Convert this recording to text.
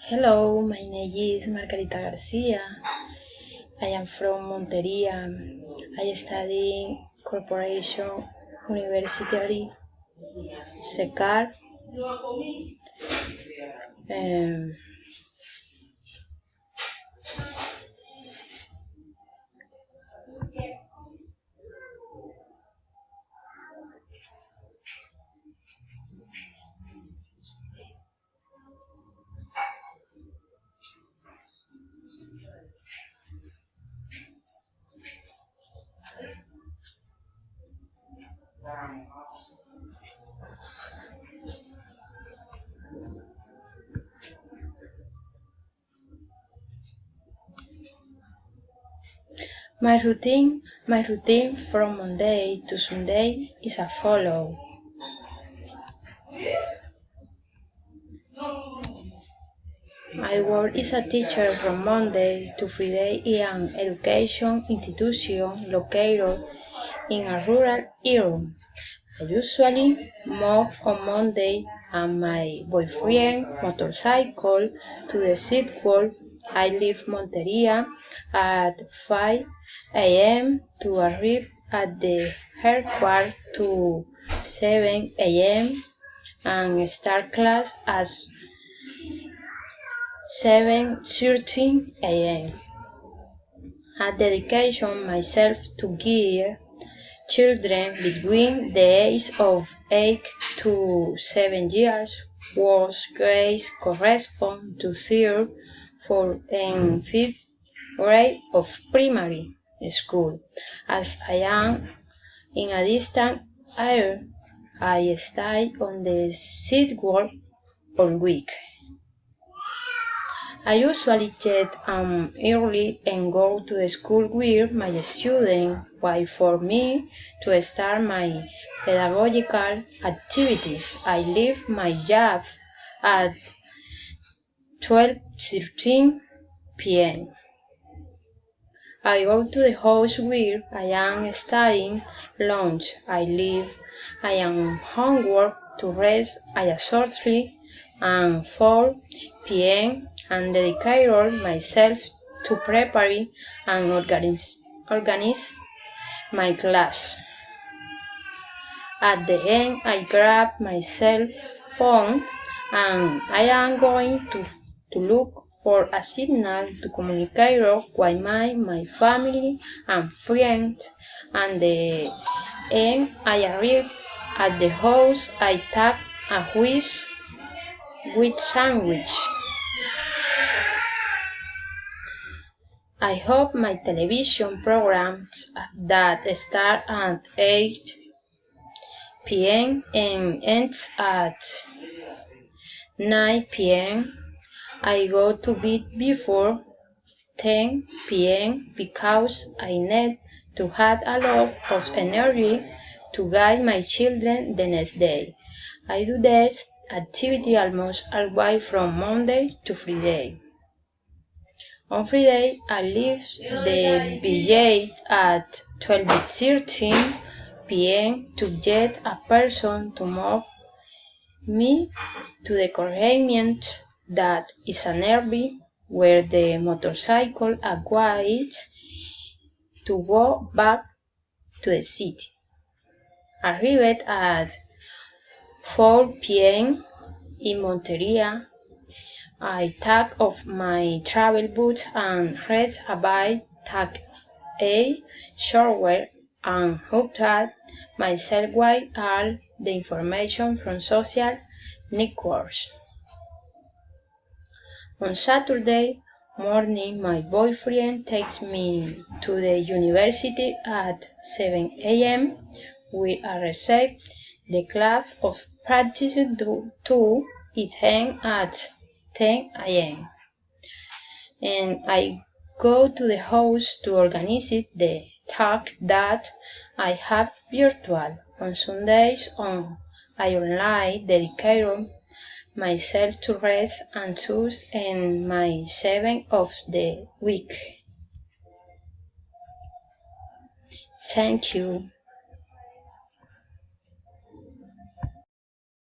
Hello, my name is Margarita Garcia. I am from Monteria. I study Corporation University SECAR. Um, my routine from Monday to Sunday is as follows. I work as a teacher from Monday to Friday in an education institution located in a rural area. I usually move on Monday and my boyfriend motorcycle to the city. I leave Monteria at 5 a.m. to arrive at the headquarters to 7 a.m. and start class at 7:30 a.m. I dedicate myself to give children between the ages of 8 to 7 years, whose grades correspond to third, fourth, and fifth grade of primary school. As I am in a distant area, I stay on the sidewalk all week. I usually get up early and go to school with my students, wait for me to start my pedagogical activities. I leave my job at 12:13 p.m. I go to the house where I am studying lunch. I leave. I am homework to rest. I shortly and 4 p.m. and dedicate myself to prepare and organize my class. At the end, I grab my cell phone and I am going to look for a signal to communicate with my family and friends. And the end, I arrive at the house. I take a whisk with sandwich. I hope my television programs that start at 8 p.m. and ends at 9 p.m. I go to bed before 10 p.m. because I need to have a lot of energy to guide my children the next day. I do this activity almost always from Monday to Friday. On Friday, I leave the VJ at 12:13 p.m. to get a person to move me to the convenience that is an area where the motorcycle awaits to go back to the city. Arrived at 4 p.m. in Monteria, I take off my travel boots and rest a bit, take a shower and update myself with all the information from social networks. On Saturday morning, my boyfriend takes me to the university at 7 a.m. We are receive the class of practice to it ends at 10 a.m. and I go to the house to organize the talk that I have virtual. On Sundays I online dedicate myself to rest and choose in my 7 of the week. Thank you.